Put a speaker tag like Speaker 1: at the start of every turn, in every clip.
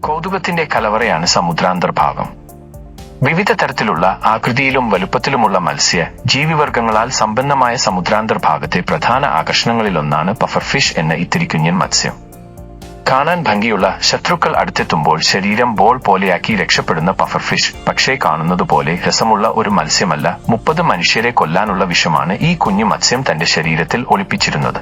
Speaker 1: കൗതുകത്തിന്റെ കലവറയാണ് സമുദ്രാന്തർഭാഗം. വിവിധ തരത്തിലുള്ള ആകൃതിയിലും വലുപ്പത്തിലുമുള്ള മത്സ്യ ജീവിവർഗങ്ങളാൽ സമ്പന്നമായ സമുദ്രാന്തർഭാഗത്തെ പ്രധാന ആകർഷണങ്ങളിലൊന്നാണ് പഫർഫിഷ് എന്ന ഇത്തിരിക്കുഞ്ഞൻ മത്സ്യം. കാണാൻ ഭംഗിയുള്ള ശത്രുക്കൾ അടുത്തെത്തുമ്പോൾ ശരീരം ബോൾ പോലെയാക്കി രക്ഷപ്പെടുന്ന പഫർഫിഷ് പക്ഷേ കാണുന്നതുപോലെ രസമുള്ള ഒരു മത്സ്യമല്ല. 30 മനുഷ്യരെ കൊല്ലാനുള്ള വിഷമാണ് ഈ കുഞ്ഞു മത്സ്യം തന്റെ ശരീരത്തിൽ ഒളിപ്പിച്ചിരുന്നത്.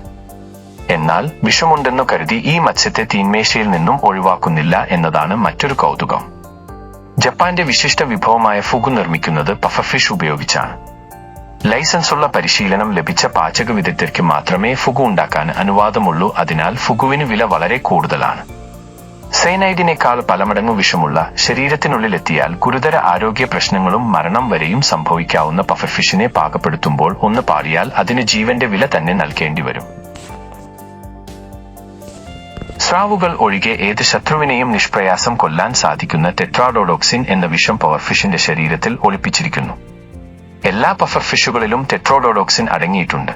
Speaker 1: എന്നാൽ വിഷമുണ്ടെന്നു കരുതി ഈ മത്സ്യത്തെ തീന്മേശയിൽ നിന്നും ഒഴിവാക്കുന്നില്ല എന്നതാണ് മറ്റൊരു കൗതുകം. ജപ്പാന്റെ വിശിഷ്ട വിഭവമായ ഫുഗു നിർമ്മിക്കുന്നത് പഫർഫിഷ് ഉപയോഗിച്ചാണ്. ലൈസൻസുള്ള പരിശീലനം ലഭിച്ച പാചക വിദഗ്ധർക്ക് മാത്രമേ ഫുഗു ഉണ്ടാക്കാൻ അനുവാദമുള്ളൂ. അതിനാൽ ഫുഗുവിന് വില വളരെ കൂടുതലാണ്. സൈനൈഡിനേക്കാൾ പലമടങ്ങു വിഷമുള്ള ശരീരത്തിനുള്ളിലെത്തിയാൽ ഗുരുതര ആരോഗ്യ പ്രശ്നങ്ങളും മരണം വരെയും സംഭവിക്കാവുന്ന പഫർഫിഷിനെ പാകപ്പെടുത്തുമ്പോൾ ഒന്ന് പാളിയാൽ അതിന് ജീവന്റെ വില തന്നെ നൽകേണ്ടി വരും. സ്രാവുകൾ ഒഴികെ ഏത് ശത്രുവിനെയും നിഷ്പ്രയാസം കൊല്ലാൻ സാധിക്കുന്ന ടെട്രാഡോഡോക്സിൻ എന്ന വിഷം പഫർഫിഷിന്റെ ശരീരത്തിൽ ഒളിപ്പിച്ചിരിക്കുന്നു. എല്ലാ പഫർഫിഷുകളിലും ടെട്രാഡോഡോക്സിൻ അടങ്ങിയിട്ടുണ്ട്.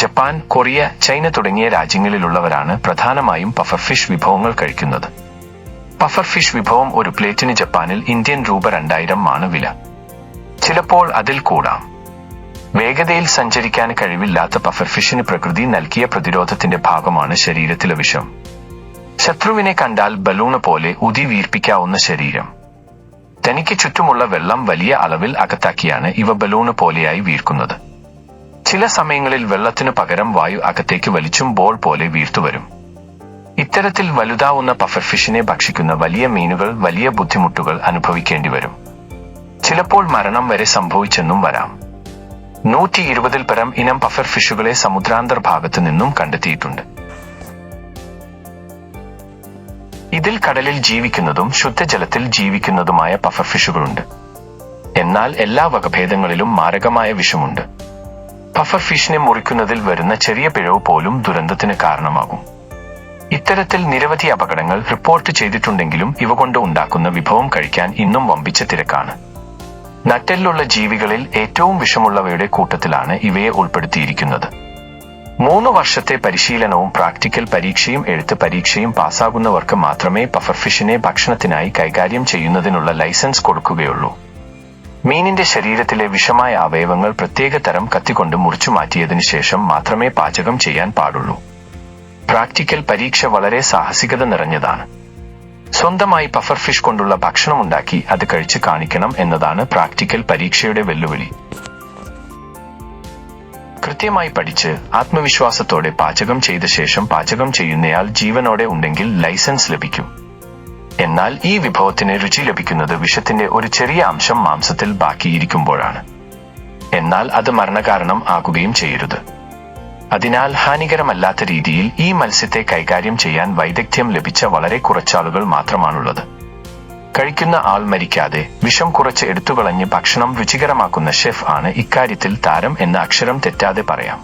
Speaker 1: ജപ്പാൻ, കൊറിയ, ചൈന തുടങ്ങിയ രാജ്യങ്ങളിലുള്ളവരാണ് പ്രധാനമായും പഫർഫിഷ് വിഭവങ്ങൾ കഴിക്കുന്നത്. പഫർഫിഷ് വിഭവം ഒരു പ്ലേറ്റിന് ജപ്പാനിൽ ഇന്ത്യൻ രൂപ 2000 ആണ് വില. ചിലപ്പോൾ അതിൽ കൂടാം. വേഗതയിൽ സഞ്ചരിക്കാൻ കഴിവില്ലാത്ത പഫർഫിഷിന് പ്രകൃതി നൽകിയ പ്രതിരോധത്തിന്റെ ഭാഗമാണ് ശരീരത്തിലെ വിഷം. ശത്രുവിനെ കണ്ടാൽ ബലൂണ് പോലെ ഊതി വീർപ്പിക്കാവുന്ന ശരീരം. തനിക്ക് ചുറ്റുമുള്ള വെള്ളം വലിയ അളവിൽ അകത്താക്കിയാണ് ഇവ ബലൂണ് പോലെയായി വീർക്കുന്നത്. ചില സമയങ്ങളിൽ വെള്ളത്തിനു പകരം വായു അകത്തേക്ക് വലിച്ചും ബോൾ പോലെ വീർത്തുവരും. ഇത്തരത്തിൽ വലുതാവുന്ന പഫർഫിഷിനെ ഭക്ഷിക്കുന്ന വലിയ മീനുകൾ വലിയ ബുദ്ധിമുട്ടുകൾ അനുഭവിക്കേണ്ടി വരും. ചിലപ്പോൾ മരണം വരെ സംഭവിച്ചെന്നും വരാം. 120-ൽ പരം ഇനം പഫർഫിഷുകളെ സമുദ്രാന്തർഭാഗത്തു നിന്നും കണ്ടെത്തിയിട്ടുണ്ട്. ഇതിൽ കടലിൽ ജീവിക്കുന്നതും ശുദ്ധജലത്തിൽ ജീവിക്കുന്നതുമായ പഫർഫിഷുകളുണ്ട്. എന്നാൽ എല്ലാ വകഭേദങ്ങളിലും മാരകമായ വിഷമുണ്ട്. പഫർഫിഷിനെ മുറിക്കുന്നതിൽ വരുന്ന ചെറിയ പിഴവ് പോലും ദുരന്തത്തിന് കാരണമാകും. ഇത്തരത്തിൽ നിരവധി അപകടങ്ങൾ റിപ്പോർട്ട് ചെയ്തിട്ടുണ്ടെങ്കിലും ഇവ കൊണ്ട് ഉണ്ടാക്കുന്ന വിഭവം കഴിക്കാൻ ഇന്നും വമ്പിച്ച തിരക്കാണ്. നട്ടെല്ലുള്ള ജീവികളിൽ ഏറ്റവും വിഷമുള്ളവയുടെ കൂട്ടത്തിലാണ് ഇവയെ ഉൾപ്പെടുത്തിയിരിക്കുന്നത്. 3 വർഷത്തെ പരിശീലനവും പ്രാക്ടിക്കൽ പരീക്ഷയും എഴുത്ത് പരീക്ഷയും പാസ്സാകുന്നവർക്ക് മാത്രമേ പഫർഫിഷിനെ ഭക്ഷണത്തിനായി കൈകാര്യം ചെയ്യുന്നതിനുള്ള ലൈസൻസ് കൊടുക്കുകയുള്ളൂ. മീനിന്റെ ശരീരത്തിലെ വിഷമായ അവയവങ്ങൾ പ്രത്യേക തരം കത്തികൊണ്ട് മുറിച്ചു മാറ്റിയതിനു ശേഷം മാത്രമേ പാചകം ചെയ്യാൻ പാടുള്ളൂ. പ്രാക്ടിക്കൽ പരീക്ഷ വളരെ സാഹസികത നിറഞ്ഞതാണ്. സ്വന്തമായി പഫർഫിഷ് കൊണ്ടുള്ള ഭക്ഷണമുണ്ടാക്കി അത് കഴിച്ച് കാണിക്കണം എന്നതാണ് പ്രാക്ടിക്കൽ പരീക്ഷയുടെ വെല്ലുവിളി. കൃത്യമായി പഠിച്ച് ആത്മവിശ്വാസത്തോടെ പാചകം ചെയ്ത ശേഷം പാചകം ചെയ്യുന്നയാൾ ജീവനോടെ ഉണ്ടെങ്കിൽ ലൈസൻസ് ലഭിക്കും. എന്നാൽ ഈ വിഭവത്തിന് രുചി ലഭിക്കുന്നത് വിഷത്തിന്റെ ഒരു ചെറിയ അംശം മാംസത്തിൽ ബാക്കിയിരിക്കുമ്പോഴാണ്. എന്നാൽ അത് മരണകാരണം ആകുകയും ചെയ്യരുത്. അതിനാൽ ഹാനികരമല്ലാത്ത രീതിയിൽ ഈ മത്സ്യത്തെ കൈകാര്യം ചെയ്യാൻ വൈദഗ്ധ്യം ലഭിച്ച വളരെ കുറച്ചാളുകൾ മാത്രമാണുള്ളത്. കഴിക്കുന്ന ആൾ മരിക്കാതെ വിഷം കുറച്ച് എടുത്തുകളഞ്ഞ് ഭക്ഷണം രുചികരമാക്കുന്ന ഷെഫ് ആണ് ഇക്കാര്യത്തിൽ താരം എന്ന അക്ഷരം തെറ്റാതെ പറയാം.